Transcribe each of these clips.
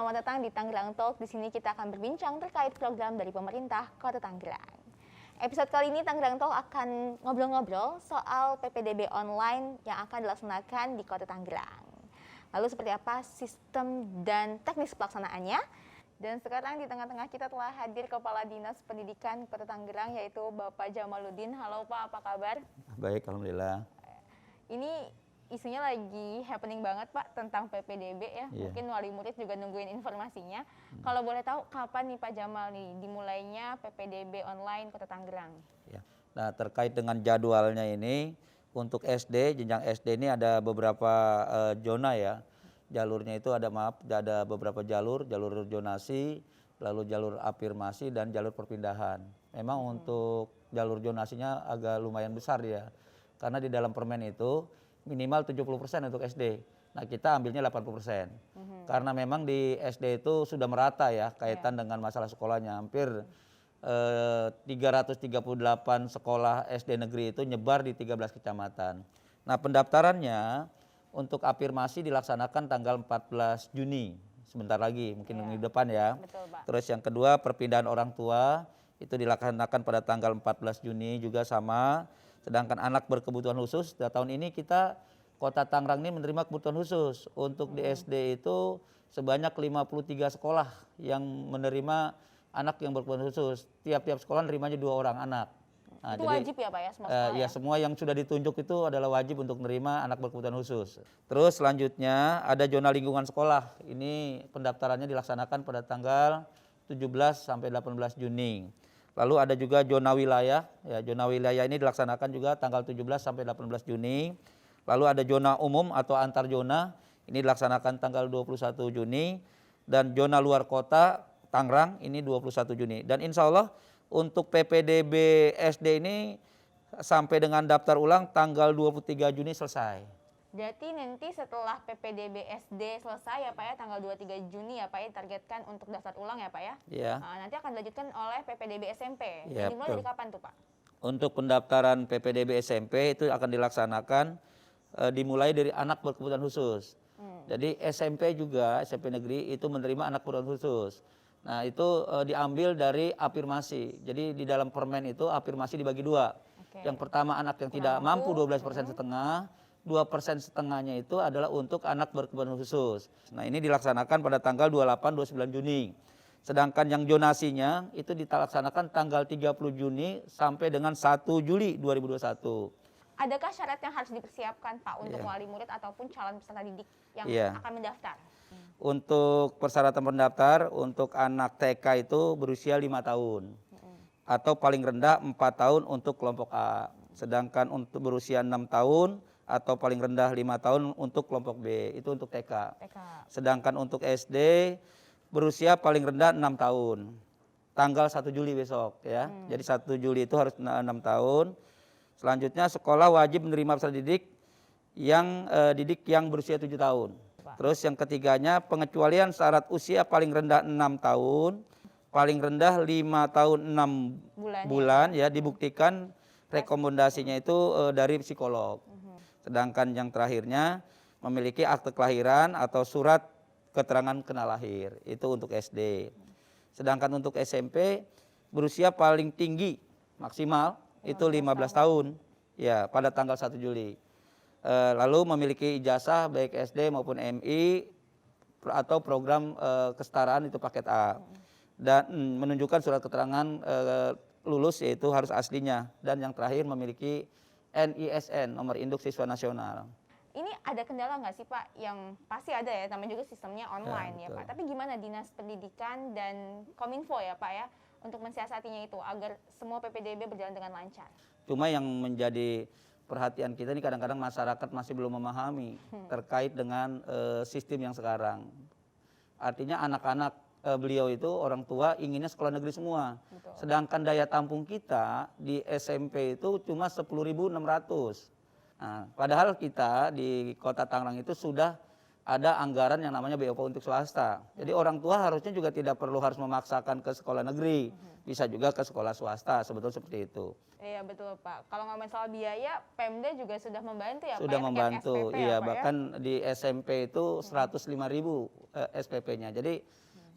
selamat datang di Tangerang Talk. Di sini kita akan berbincang terkait program dari pemerintah Kota Tangerang. Episode kali ini Tangerang Talk akan ngobrol-ngobrol soal PPDB online yang akan dilaksanakan di Kota Tangerang. Lalu seperti apa sistem dan teknis pelaksanaannya? Dan sekarang di tengah-tengah kita telah hadir Kepala Dinas Pendidikan Kota Tangerang yaitu Bapak Jamaluddin. Halo Pak, apa kabar? Baik, alhamdulillah. Ini isunya lagi happening banget Pak tentang PPDB ya. Iya. Mungkin wali murid juga nungguin informasinya. Kalau boleh tahu kapan nih Pak Jamal nih dimulainya PPDB online Kota Tangerang? Ya. Nah, terkait dengan jadwalnya ini untuk SD, jenjang SD ini ada beberapa zona ya. Jalurnya itu ada beberapa jalur zonasi, lalu jalur afirmasi dan jalur perpindahan. Memang untuk jalur zonasinya agak lumayan besar ya. Karena di dalam permen itu minimal 70% untuk SD. Nah, kita ambilnya 80%. Karena memang di SD itu sudah merata ya kaitan dengan masalah sekolahnya. Hampir 338 sekolah SD negeri itu nyebar di 13 kecamatan. Nah, pendaftarannya untuk afirmasi dilaksanakan tanggal 14 Juni. Sebentar lagi, mungkin minggu depan ya. Betul, Pak. Terus yang kedua perpindahan orang tua itu dilaksanakan pada tanggal 14 Juni juga sama. Sedangkan anak berkebutuhan khusus, tahun ini kita Kota Tangerang ini menerima kebutuhan khusus. Untuk di SD itu sebanyak 53 sekolah yang menerima anak yang berkebutuhan khusus. Tiap-tiap sekolah nerimanya 2 orang anak. Nah, Itu wajib ya Pak ya semua sekolah ya, semua yang sudah ditunjuk itu adalah wajib untuk menerima anak berkebutuhan khusus. Terus selanjutnya ada zona lingkungan sekolah. Ini pendaftarannya dilaksanakan pada tanggal 17 sampai 18 Juni. Lalu ada juga zona wilayah, ya zona wilayah ini dilaksanakan juga tanggal 17 sampai 18 Juni. Lalu ada zona umum atau antar zona, ini dilaksanakan tanggal 21 Juni. Dan zona luar kota Tangerang ini 21 Juni. Dan insya Allah untuk PPDB SD ini sampai dengan daftar ulang tanggal 23 Juni selesai. Berarti nanti setelah PPDB SD selesai ya Pak ya, tanggal 23 Juni ya Pak ya, ditargetkan untuk daftar ulang ya Pak ya? Ya. Nanti akan dilanjutkan oleh PPDB SMP. Ya, Dimulai dari kapan tuh Pak? Untuk pendaftaran PPDB SMP itu akan dilaksanakan dimulai dari anak berkebutuhan khusus. Jadi SMP juga, SMP negeri itu menerima anak berkebutuhan khusus. Nah itu diambil dari afirmasi. Jadi di dalam permen itu afirmasi dibagi 2. Yang pertama anak yang tidak mampu 12% setengah. 2% setengahnya itu adalah untuk anak berkebutuhan khusus. Nah ini dilaksanakan pada tanggal 28-29 Juni. Sedangkan yang zonasinya itu dilaksanakan tanggal 30 Juni sampai dengan 1 Juli 2021. Adakah syarat yang harus dipersiapkan Pak untuk wali murid ataupun calon peserta didik yang akan mendaftar? Untuk persyaratan pendaftar untuk anak TK itu berusia 5 tahun. Atau paling rendah 4 tahun untuk kelompok A. Sedangkan untuk berusia 6 tahun atau paling rendah 5 tahun untuk kelompok B, itu untuk TK. Sedangkan untuk SD berusia paling rendah 6 tahun. Tanggal 1 Juli besok ya. Jadi 1 Juli itu harus 6 tahun. Selanjutnya sekolah wajib menerima peserta didik yang berusia 7 tahun. Terus yang ketiganya pengecualian syarat usia paling rendah 6 tahun, paling rendah 5 tahun 6 bulan ya dibuktikan rekomendasinya itu dari psikolog. Sedangkan yang terakhirnya memiliki akte kelahiran atau surat keterangan kena lahir, itu untuk SD. Sedangkan untuk SMP berusia paling tinggi maksimal itu 15 tahun ya pada tanggal 1 Juli. Lalu memiliki ijazah baik SD maupun MI atau program kesetaraan itu paket A. Dan menunjukkan surat keterangan lulus yaitu harus aslinya. Dan yang terakhir memiliki NISN, nomor induk siswa nasional. Ini ada kendala nggak sih Pak? Yang pasti ada ya, namanya juga sistemnya online ya Pak. Tapi gimana Dinas Pendidikan dan Kominfo ya Pak ya untuk mensiasatinya itu agar semua PPDB berjalan dengan lancar? Cuma yang menjadi perhatian kita ini kadang-kadang masyarakat masih belum memahami terkait dengan sistem yang sekarang. Artinya anak-anak beliau itu orang tua inginnya sekolah negeri semua. Betul. Sedangkan daya tampung kita di SMP itu cuma 10.600. Nah, padahal kita di Kota Tangerang itu sudah ada anggaran yang namanya BOP untuk swasta. Jadi orang tua harusnya juga tidak perlu harus memaksakan ke sekolah negeri, bisa juga ke sekolah swasta, sebetulnya seperti itu. Iya betul Pak. Kalau ngomongin soal biaya, Pemda juga sudah membantu ya Pak. Sudah ya, terkait membantu, SPP ya, iya Pak, ya? bahkan di SMP itu 105.000 SPP-nya. Jadi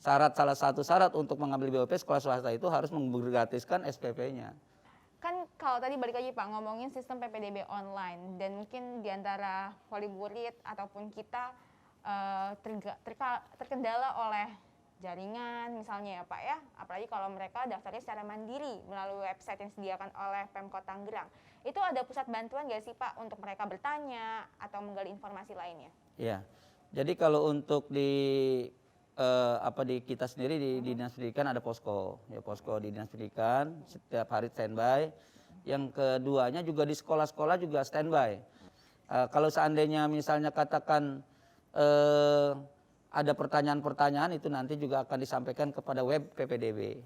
salah satu syarat untuk mengambil BOP sekolah swasta itu harus menggratiskan SPP-nya. Kan kalau tadi balik lagi Pak ngomongin sistem PPDB online dan mungkin diantara wali murid ataupun kita terkendala oleh jaringan misalnya ya Pak ya, apalagi kalau mereka daftarnya secara mandiri melalui website yang disediakan oleh Pemkot Tangerang. Itu ada pusat bantuan nggak sih Pak untuk mereka bertanya atau menggali informasi lainnya? Iya. Jadi kalau untuk di kita sendiri di Dinas Pendidikan ada posko. Ya posko di Dinas Pendidikan setiap hari standby. Yang keduanya juga di sekolah-sekolah juga standby. Kalau seandainya misalnya katakan ada pertanyaan-pertanyaan itu nanti juga akan disampaikan kepada web PPDB.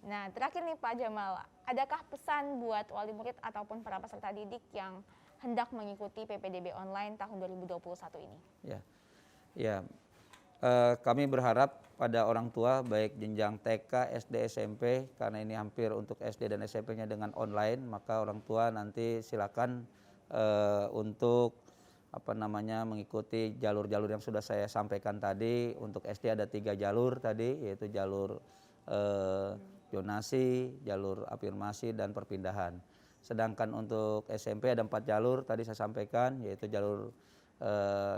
Nah, terakhir nih Pak Jamal, adakah pesan buat wali murid ataupun para peserta didik yang hendak mengikuti PPDB online tahun 2021 ini? Ya, kami berharap pada orang tua baik jenjang TK, SD, SMP, karena ini hampir untuk SD dan SMP-nya dengan online, maka orang tua nanti silakan untuk mengikuti jalur-jalur yang sudah saya sampaikan tadi. Untuk SD ada 3 jalur tadi, yaitu jalur zonasi, jalur afirmasi, dan perpindahan. Sedangkan untuk SMP ada 4 jalur tadi saya sampaikan, yaitu jalur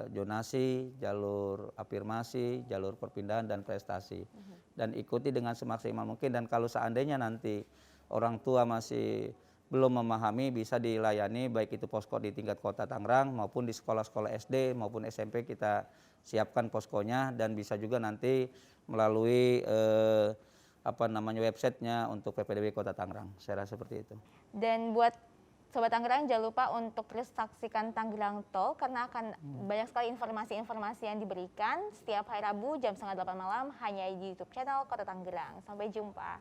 zonasi, jalur afirmasi, jalur perpindahan, dan prestasi. Dan ikuti dengan semaksimal mungkin, dan kalau seandainya nanti orang tua masih belum memahami, bisa dilayani baik itu posko di tingkat kota Tangerang maupun di sekolah-sekolah SD maupun SMP kita siapkan poskonya, dan bisa juga nanti melalui websitenya untuk PPDB Kota Tangerang. Saya rasa seperti itu. Dan buat Sobat Tangerang jangan lupa untuk terus saksikan Tangerang Talk karena akan banyak sekali informasi-informasi yang diberikan setiap hari Rabu jam 7:30 malam hanya di YouTube channel Kota Tangerang. Sampai jumpa.